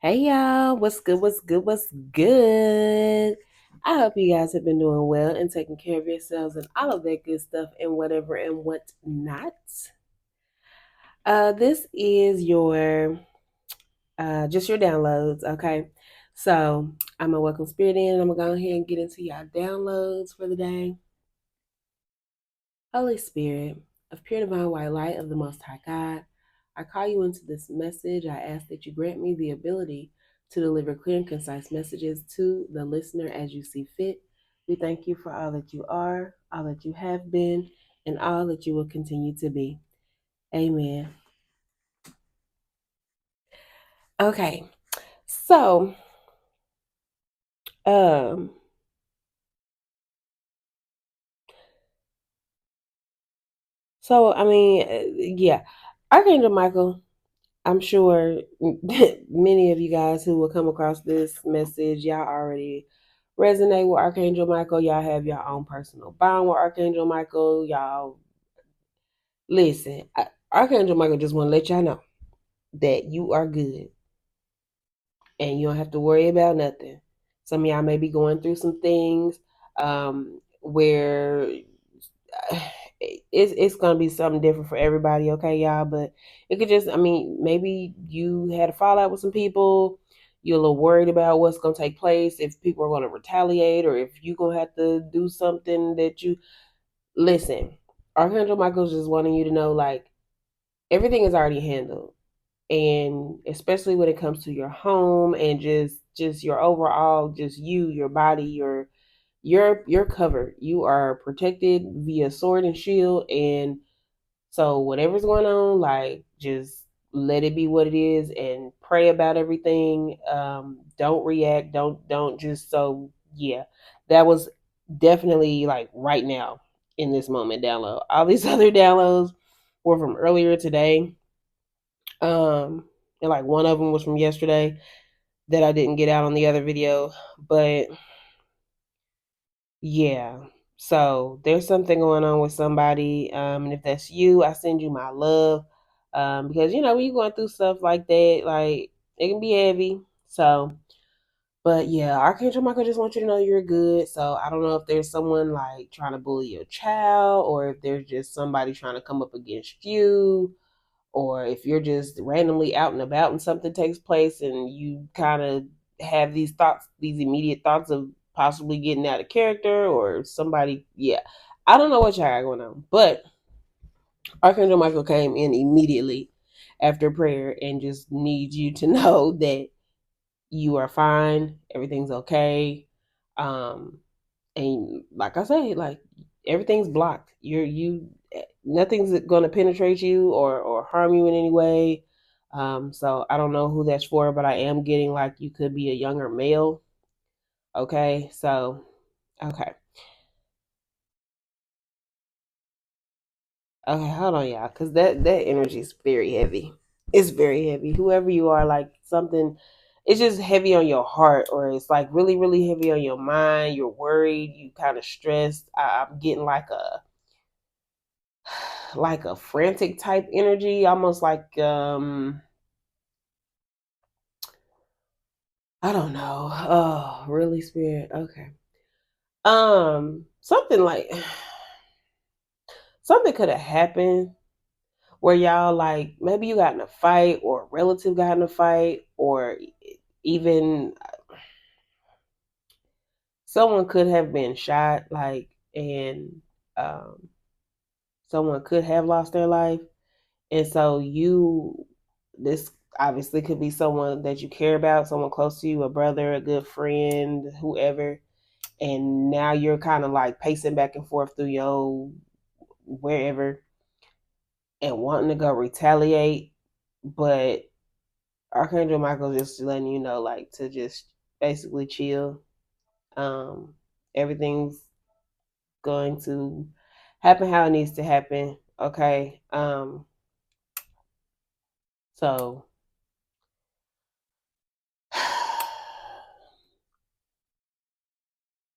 Hey y'all, what's good? What's good? What's good? I hope you guys have been doing well and taking care of yourselves and all of that good stuff and whatever and what not. This is your just your downloads, okay? So I'm gonna welcome spirit in. I'm gonna go ahead and get into y'all downloads for the day. Holy Spirit, of pure divine white light of the Most High God, I call you into this message. I ask that you grant me the ability to deliver clear and concise messages to the listener as you see fit. We thank you for all that you are, all that you have been, and all that you will continue to be. Amen. Okay, so um, yeah, Archangel Michael. I'm sure many of you guys who will come across this message, y'all already resonate with Archangel Michael. Y'all have your own personal bond with Archangel Michael. Y'all listen. Archangel Michael just want to let y'all know that you are good and you don't have to worry about nothing. Some of y'all may be going through some things where it's gonna be something different for everybody, okay, y'all. But it could just, maybe you had a fallout with some people. You're a little worried about what's gonna take place, if people are gonna retaliate, or if you gonna have to do something that you listen. Archangel Michael's just wanting you to know, like, everything is already handled, and especially when it comes to your home and just your overall, just your body, you're covered. You are protected via sword and shield. And so whatever's going on, like, just let it be what it is and pray about everything. Don't react. Don't just, so yeah. That was definitely like right now in this moment download. All these other downloads were from earlier today. And like one of them was from yesterday that I didn't get out on the other video. But yeah. So there's something going on with somebody. And if that's you, I send you my love. Because when you're going through stuff like that, like, it can be heavy. So, but yeah, Archangel Michael just wants you to know you're good. So I don't know if there's someone like trying to bully your child, or if there's just somebody trying to come up against you, or if you're just randomly out and about and something takes place and you kind of have these thoughts, these immediate thoughts of possibly getting out of character or somebody. Yeah, I don't know what y'all got going on, but Archangel Michael came in immediately after prayer and just needs you to know that you are fine, everything's okay. um and like I say, like, everything's blocked. You nothing's going to penetrate you or harm you in any way. So I don't know who that's for, but I am getting like you could be a younger male. Okay, so okay, okay, hold on, y'all, because that energy is very heavy. It's very heavy. Whoever you are, like, something. It's just heavy on your heart, or it's like really, really heavy on your mind. You're worried. You kind of stressed. I'm getting like a frantic type energy, almost like, I don't know. Oh, really, spirit. Okay. Something like something could have happened where y'all, like, maybe you got in a fight, or a relative got in a fight, or even someone could have been shot, like, and um someone could have lost their life. And so this obviously could be someone that you care about, someone close to you, a brother, a good friend, whoever. And now you're kind of like pacing back and forth through your wherever and wanting to go retaliate. But Archangel Michael just letting you know, like, to just basically chill. Um, Everything's going to happen how it needs to happen. Okay. So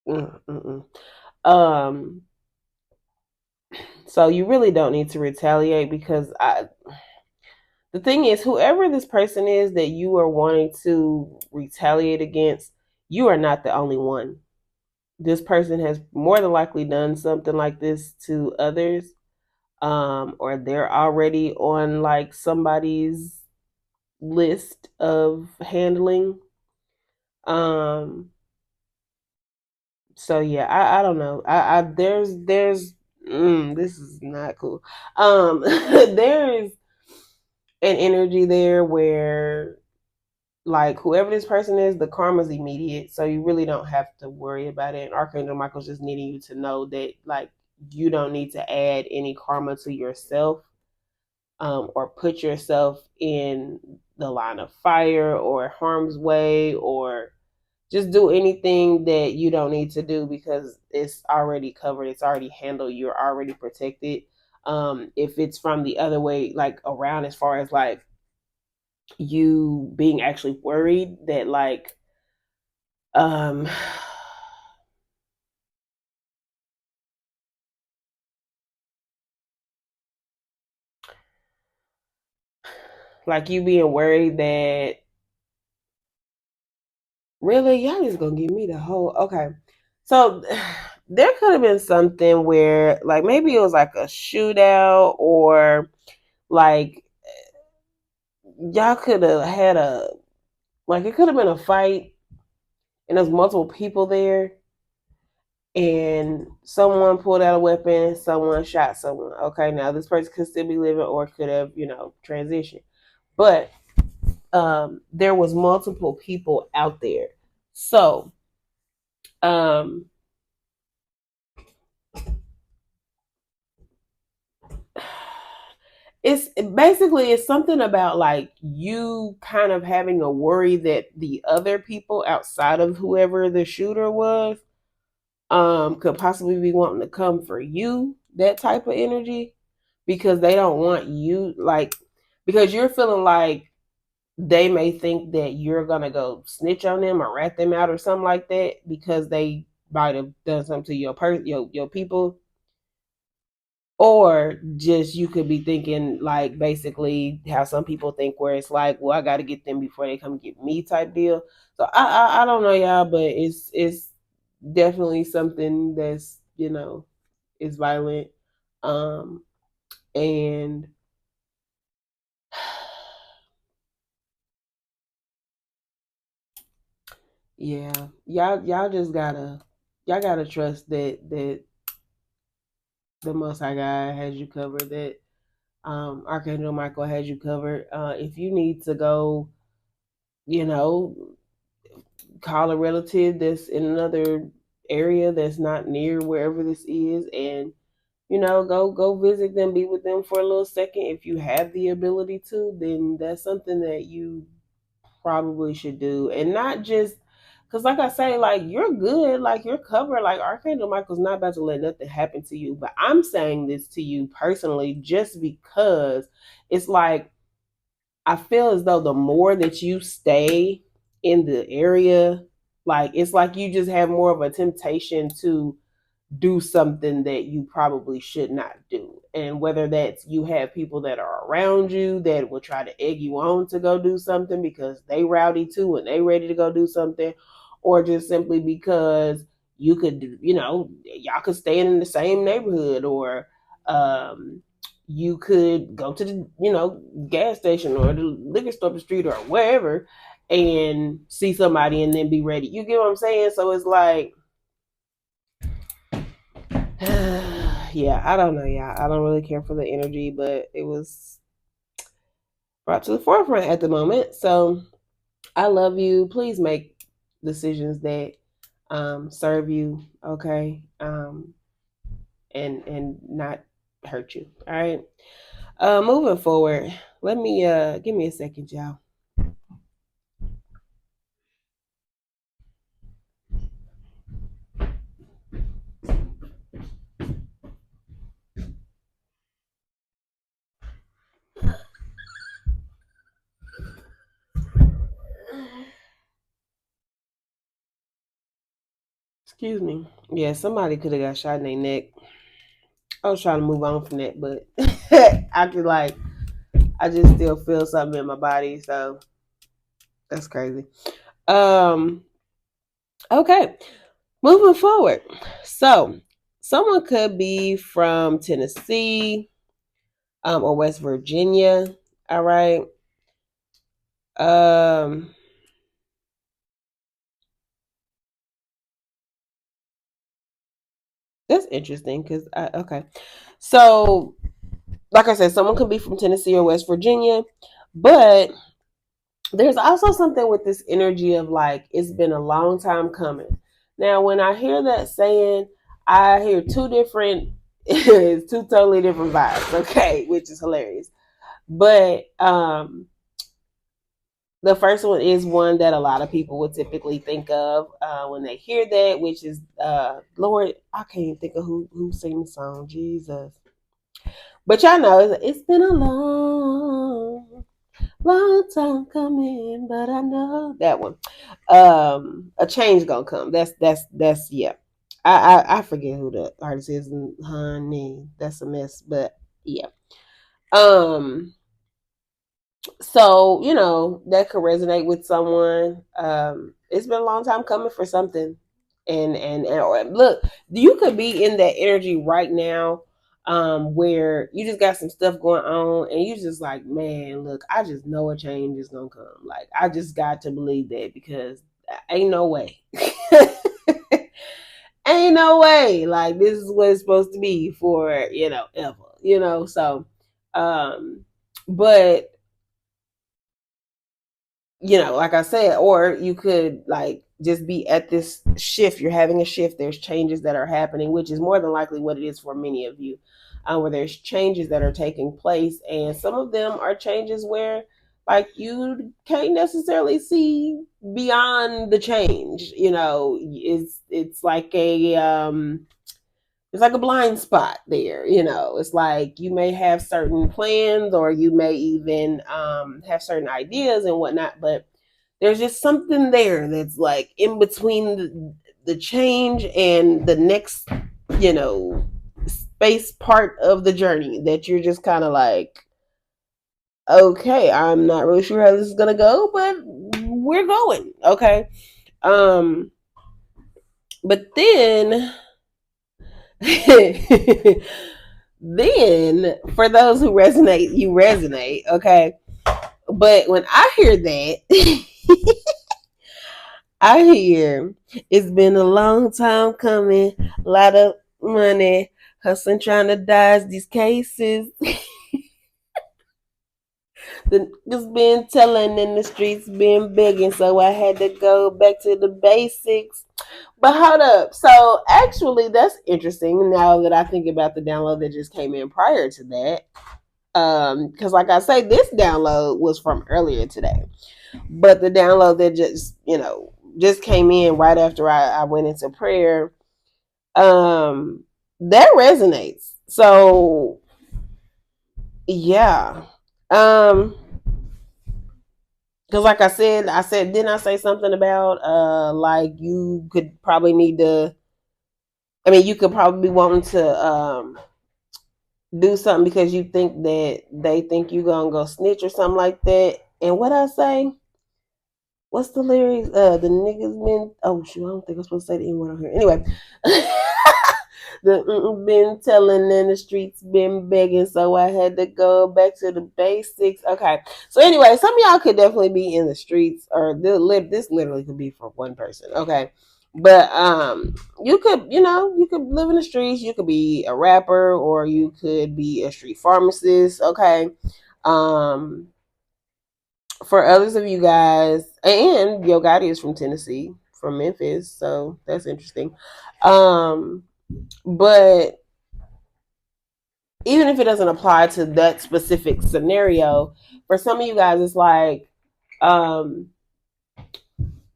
mm, mm, mm. um so you really don't need to retaliate, because the thing is, whoever this person is that you are wanting to retaliate against, you are not the only one. This person has more than likely done something like this to others, or they're already on like somebody's list of handling. Um, so yeah, I don't know. I there's this is not cool. There's an energy there where like whoever this person is, the karma's immediate, so you really don't have to worry about it. And Archangel Michael's just needing you to know that like you don't need to add any karma to yourself, or put yourself in the line of fire or harm's way, or just do anything that you don't need to do because it's already covered, it's already handled, you're already protected. If it's from the other way, like around, as far as like you being actually worried that um like you being worried that really y'all just gonna give me the whole okay. So there could have been something where like maybe it was like a shootout, or like y'all could have had a like it could have been a fight and there's multiple people there, and someone pulled out a weapon, someone shot someone. Okay, now this person could still be living or could have, transitioned. But there was multiple people out there. So um it's basically it's something about like you kind of having a worry that the other people outside of whoever the shooter was could possibly be wanting to come for you, that type of energy, because they don't want you like because you're feeling like they may think that you're gonna go snitch on them or rat them out or something like that because they might have done something to your people, or just you could be thinking like basically how some people think where it's like, well, I got to get them before they come get me type deal. So I don't know y'all, but it's definitely something that's is violent, um and yeah, y'all just gotta trust that the Most High God has you covered. That Archangel Michael has you covered. If you need to go, you know, call a relative that's in another area that's not near wherever this is, and go visit them, be with them for a little second. If you have the ability to, then that's something that you probably should do, and not just because like I say, like you're good, like you're covered, like Archangel Michael's not about to let nothing happen to you. But I'm saying this to you personally just because it's like I feel as though the more that you stay in the area, like it's like you just have more of a temptation to do something that you probably should not do. And whether that's you have people that are around you that will try to egg you on to go do something because they rowdy too and they ready to go do something, or just simply because you could, y'all could stay in the same neighborhood, or you could go to the, gas station or the liquor store up the street or wherever and see somebody and then be ready. You get what I'm saying? So it's like yeah, I don't know, y'all. I don't really care for the energy, but it was brought to the forefront at the moment. So I love you. Please make decisions that serve you, okay, and not hurt you. All right. Moving forward, let me give me a second, y'all. Excuse me. Yeah, somebody could have got shot in their neck. I was trying to move on from that, but I could like I just still feel something in my body, so that's crazy. Um, okay, moving forward. So, someone could be from Tennessee, or West Virginia. All right. Um, that's interesting because okay. So, like I said, someone could be from Tennessee or West Virginia, but there's also something with this energy of like it's been a long time coming. Now, when I hear that saying, I hear two different, it's two totally different vibes. Okay, which is hilarious. But the first one is one that a lot of people would typically think of when they hear that, which is Lord. I can't even think of who sings the song. Jesus, but y'all know it's been a long time coming, but I know that one. A change gonna come. That's yeah. I forget who the artist is, and honey, that's a mess. But yeah. Um, so that could resonate with someone. It's been a long time coming for something, and or look, you could be in that energy right now, where you just got some stuff going on, and you just like, man, look, I just know a change is gonna come. Like, I just got to believe that because ain't no way. Ain't no way. Like, this is what it's supposed to be for ever. So, um, but like I said, or you could like just be at this shift. You're having a shift. There's changes that are happening, which is more than likely what it is for many of you, where there's changes that are taking place, and some of them are changes where like you can't necessarily see beyond the change. It's like a blind spot there. It's like you may have certain plans, or you may even have certain ideas and whatnot, but there's just something there that's like in between the change and the next space part of the journey that you're just kind of like, okay, I'm not really sure how this is gonna go, but we're going. Okay. um but then then for those who resonate, you resonate. Okay. But when I hear that, I hear it's been a long time coming, a lot of money, hustling, trying to dodge these cases. The niggas been telling in the streets, been begging, so I had to go back to the basics. But hold up. So actually, that's interesting now that I think about the download that just came in prior to that. Because like I say, this download was from earlier today. But the download that just came in right after I went into prayer, that resonates. So yeah. Because like I said, didn't I say something about like you could probably need to, I mean, you could probably be wanting to do something because you think that they think you gonna go snitch or something like that. And what I say, what's the lyrics? The niggas been, oh shoot, I don't think I'm supposed to say the N word on here. Anyway, the been telling in the streets, been begging, so I had to go back to the basics. Okay, so anyway, some of y'all could definitely be in the streets, or this literally could be for one person. Okay, but you could live in the streets. You could be a rapper, or you could be a street pharmacist. Okay, um, for others of you guys, and Yo Gotti is from Tennessee, from Memphis, so that's interesting. Um, but even if it doesn't apply to that specific scenario, for some of you guys, it's like, um,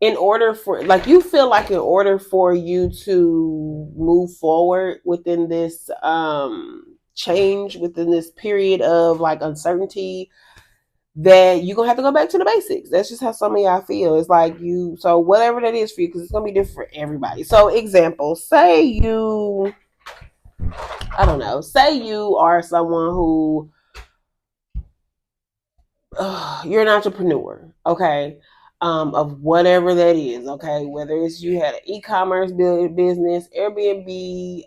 in order for, like, you feel like in order for you to move forward within this change, within this period of like uncertainty, that you're gonna have to go back to the basics. That's just how some of y'all feel. It's like so whatever that is for you, because it's gonna be different for everybody. So example, say you, I don't know, say you are someone who you're an entrepreneur, okay, of whatever that is, okay, whether it's you had an e-commerce business, Airbnb,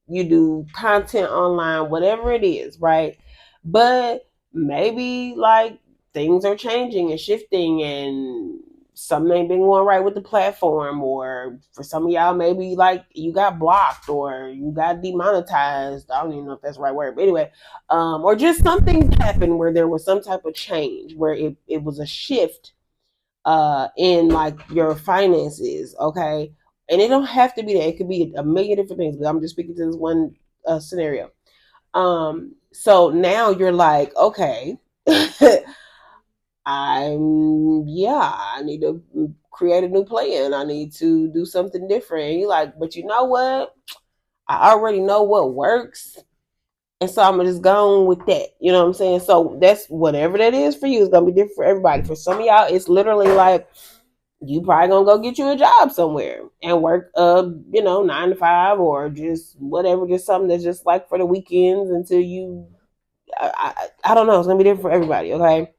you do content online, whatever it is, right? But maybe like things are changing and shifting and something ain't been going right with the platform, or for some of y'all, maybe like you got blocked or you got demonetized. I don't even know if that's the right word, but anyway, or just something happened where there was some type of change where it was a shift in like your finances, okay? And it don't have to be that. It could be a million different things, but I'm just speaking to this one scenario. So now you're like, okay, I need to create a new plan. I need to do something different. And you're like, but you know what? I already know what works. And so I'm gonna just go on with that. You know what I'm saying? So that's whatever that is for you. It's gonna be different for everybody. For some of y'all, it's literally like you probably gonna go get you a job somewhere and work 9 to 5 or just whatever, just something that's just like for the weekends until you I don't know, it's gonna be different for everybody, okay?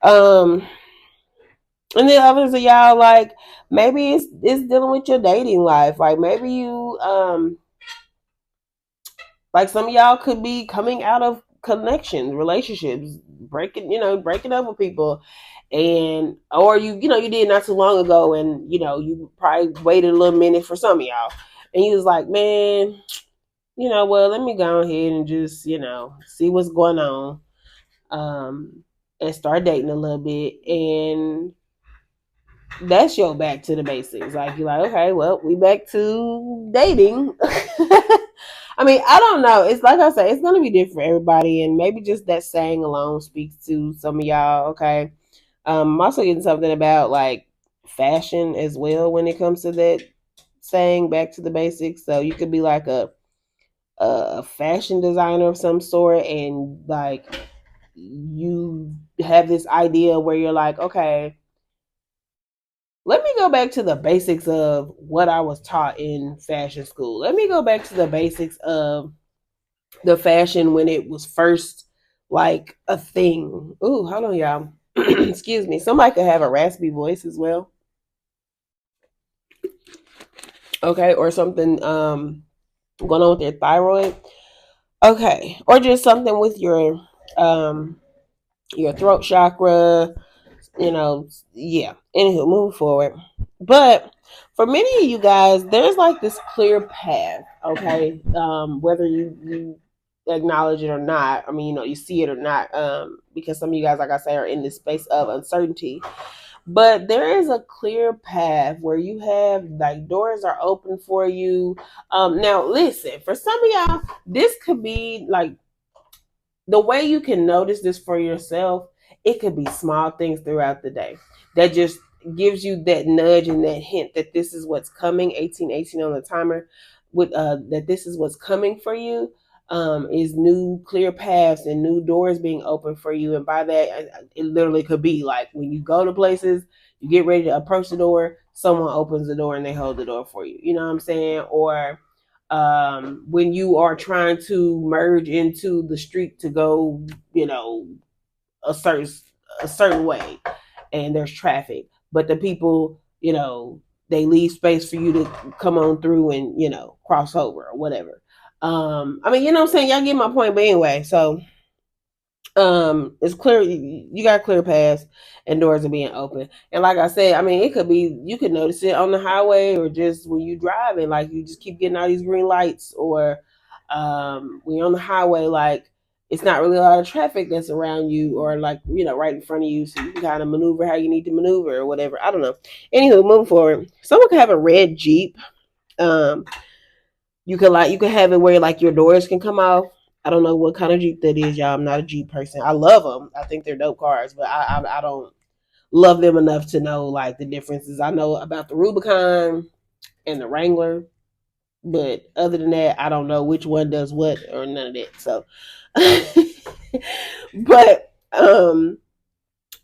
um and then others of y'all, like maybe it's dealing with your dating life, like maybe you like some of y'all could be coming out of connections, relationships, breaking up with people, and or you did not too long ago, and you probably waited a little minute for some of y'all, and you was like, man, well, let me go ahead and just see what's going on, and start dating a little bit, and that's your back to the basics. Like you're like, okay, well, we back to dating. I mean, I don't know. It's like I said, it's gonna be different for everybody, and maybe just that saying alone speaks to some of y'all. Okay, I'm also getting something about like fashion as well when it comes to that saying back to the basics. So you could be like a fashion designer of some sort, and like you have this idea where you're like, okay, let me go back to the basics of what I was taught in fashion school. Let me go back to the basics of the fashion when it was first like a thing. Ooh, hold on, y'all. Excuse me. Somebody could have a raspy voice as well. Okay, or something going on with their thyroid. Okay, or just something with your throat chakra, yeah. Anywho, moving forward. But for many of you guys, there's like this clear path, okay? Whether you acknowledge it or not, I mean, you see it or not, because some of you guys, like I say, are in this space of uncertainty. But there is a clear path where you have like doors are open for you. Now listen, for some of y'all, this could be like the way you can notice this for yourself. It could be small things throughout the day that just gives you that nudge and that hint that this is what's coming. 1818 on the timer, with that this is what's coming for you. Is new clear paths and new doors being open for you. And by that, it literally could be like when you go to places, you get ready to approach the door, someone opens the door and they hold the door for you. You know what I'm saying? Or when you are trying to merge into the street to go, a certain way, and there's traffic, but the people, they leave space for you to come on through and cross over or whatever. I mean, what I'm saying, y'all get my point. But anyway, so it's clear you got clear paths and doors are being open. And like I said, I mean, it could be you could notice it on the highway or just when you driving, like you just keep getting all these green lights, or when you're on the highway, like it's not really a lot of traffic that's around you, or like right in front of you, so you can kind of maneuver how you need to maneuver or whatever. I don't know. Anywho, moving forward, someone could have a red Jeep. um you could have it where like your doors can come off. I don't know what kind of Jeep that is, y'all. I'm not a Jeep person. I love them. I think they're dope cars, but I don't love them enough to know like the differences. I know about the Rubicon and the Wrangler, but other than that, I don't know which one does what or none of that. So, but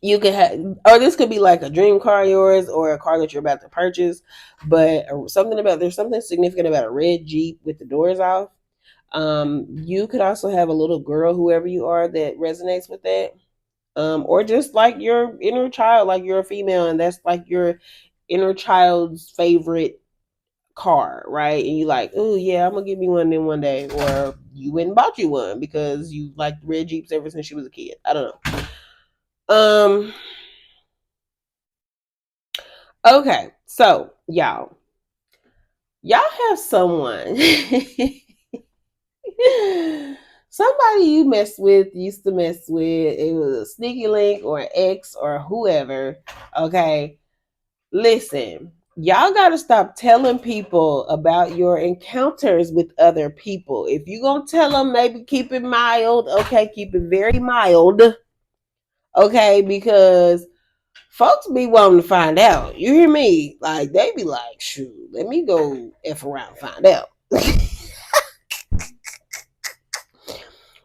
you could have, or this could be like a dream car of yours, or a car that you're about to purchase. But there's something significant about a red Jeep with the doors off. You could also have a little girl, whoever you are, that resonates with that. or just like your inner child, like you're a female and that's like your inner child's favorite car, right? And you like, oh yeah, I'm gonna give me one of them one day, or you went and bought you one because you liked red Jeeps ever since you was a kid. I don't know. Okay, so y'all have someone, somebody you messed with, used to mess with. It was a sneaky link or an ex or whoever. Okay, listen, y'all got to stop telling people about your encounters with other people. If you gonna tell them, maybe keep it mild. Okay, keep it very mild. Okay, because folks be wanting to find out. You hear me? Like they be like, shoot, let me go F around and find out.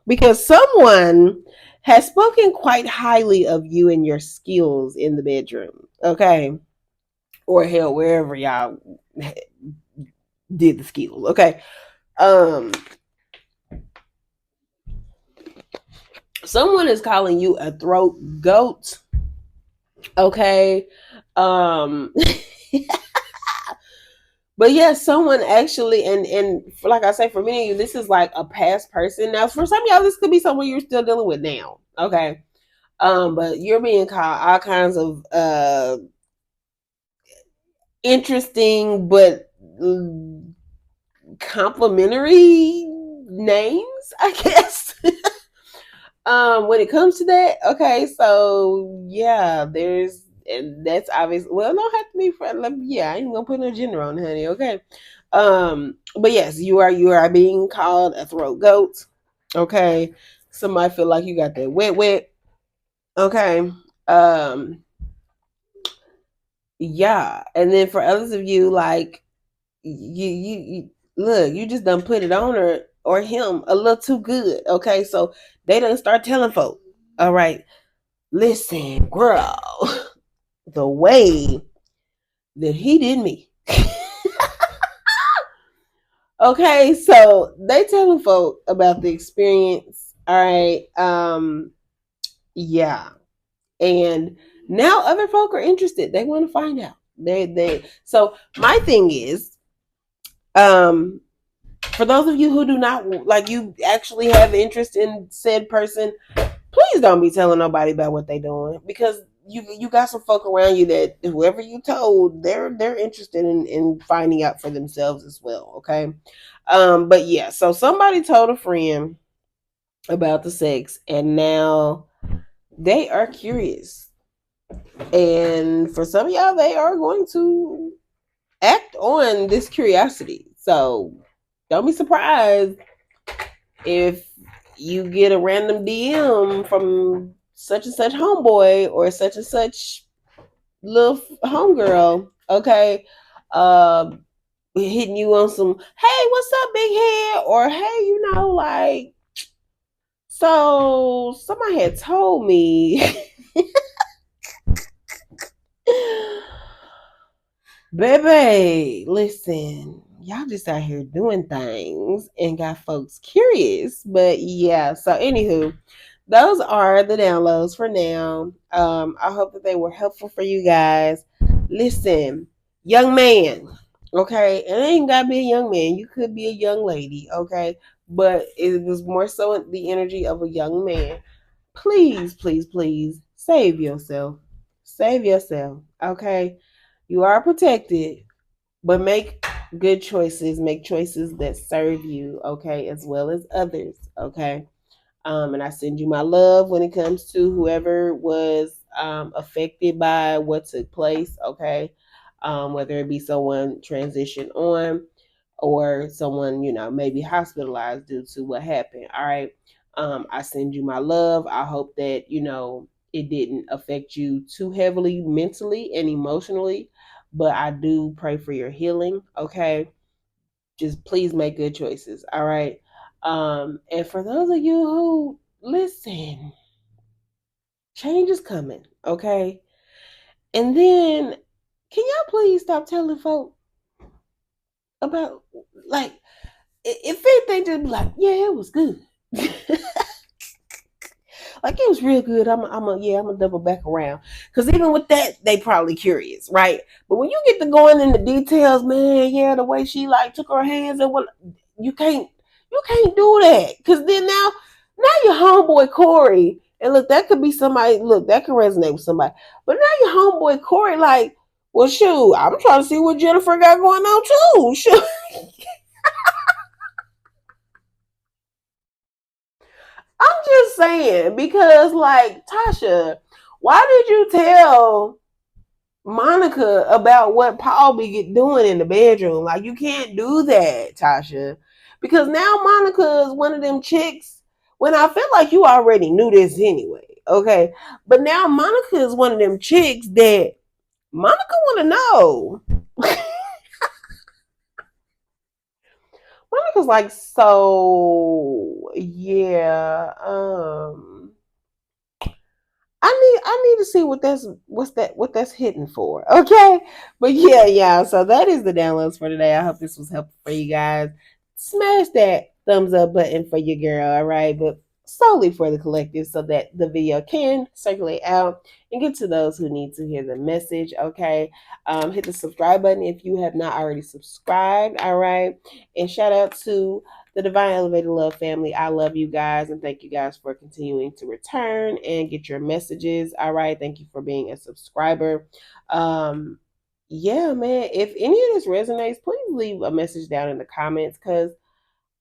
Because someone has spoken quite highly of you and your skills in the bedroom. Okay. Or hell, wherever y'all did the skills. Okay. Um, someone is calling you a throat goat. Okay. Um, but yeah, someone actually, and like I say, for many of you, this is like a past person. Now, for some of y'all, this could be someone you're still dealing with now. Okay. But you're being called all kinds of interesting but complimentary names, I guess. When it comes to that, okay, so yeah, there's, and that's obvious. Well, don't have to be friendly. Yeah, I ain't gonna put no gender on, honey. Okay. But yes, you are being called a throat goat. Okay. Somebody feel like you got that wet. Okay. Yeah, and then for others of you, like you look, you just done put it on her or him a little too good. Okay, so they done start telling folk, all right, listen, girl, the way that he did me. Okay, so they telling folk about the experience. All right, yeah, and now other folk are interested. They want to find out. They so my thing is, um for those of you who do not, like, you actually have interest in said person, please don't be telling nobody about what they doing, because you got some folk around you that whoever you told, they're interested in finding out for themselves as well. Okay. But yeah, so somebody told a friend about the sex and now they are curious, and for some of y'all they are going to act on this curiosity. So don't be surprised if you get a random DM from such and such homeboy or such and such little homegirl, okay, uh, hitting you on some, hey, what's up, big head? Or hey, like, so somebody had told me, baby, listen, y'all just out here doing things and got folks curious. But yeah, so anywho, those are the downloads for now. I hope that they were helpful for you guys. Listen, young man, okay, and it ain't gotta be a young man. You could be a young lady, okay, but it was more so the energy of a young man. Please, please, please save yourself. Save yourself, okay? You are protected, but make good choices. Make choices that serve you, okay, as well as others, okay? And I send you my love when it comes to whoever was affected by what took place, okay? Whether it be someone transitioned on or someone, maybe hospitalized due to what happened, all right? I send you my love. I hope that, it didn't affect you too heavily mentally and emotionally, but I do pray for your healing, okay? Just please make good choices, all right? And for those of you who listen, change is coming, okay? And then can y'all please stop telling folk about, like, if anything, just be like, yeah, it was good. Like it was real good. I'm gonna double back around because even with that, they probably curious, right? But when you get to going in the details, man, yeah, the way she like took her hands and what you can't you can't do that because then now your homeboy Corey and look that could be somebody look that could resonate with somebody, but now your homeboy Corey like. Well, shoot, I'm trying to see what Jennifer got going on too. Shoot. I'm just saying because, like, Tasha, why did you tell Monica about what Paul be doing in the bedroom? Like, you can't do that, Tasha, because now Monica is one of them chicks. When I feel like you already knew this anyway, okay, but now Monica is one of them chicks that Monica want to know. Monica's like, so yeah, I need to see what that's hitting for. Okay. But yeah. So that is the downloads for today. I hope this was helpful for you guys. Smash that thumbs up button for your girl, all right? But solely for the collective so that the video can circulate out and get to those who need to hear the message. Okay. Hit the subscribe button if you have not already subscribed. All right. And shout out to the Divine Elevated Love family. I love you guys and thank you guys for continuing to return and get your messages. All right. Thank you for being a subscriber. Yeah, man. If any of this resonates, please leave a message down in the comments because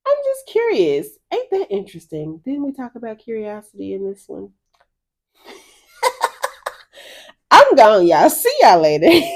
I'm just curious. Ain't that interesting? Didn't we talk about curiosity in this one? I'm gone, y'all. See y'all later.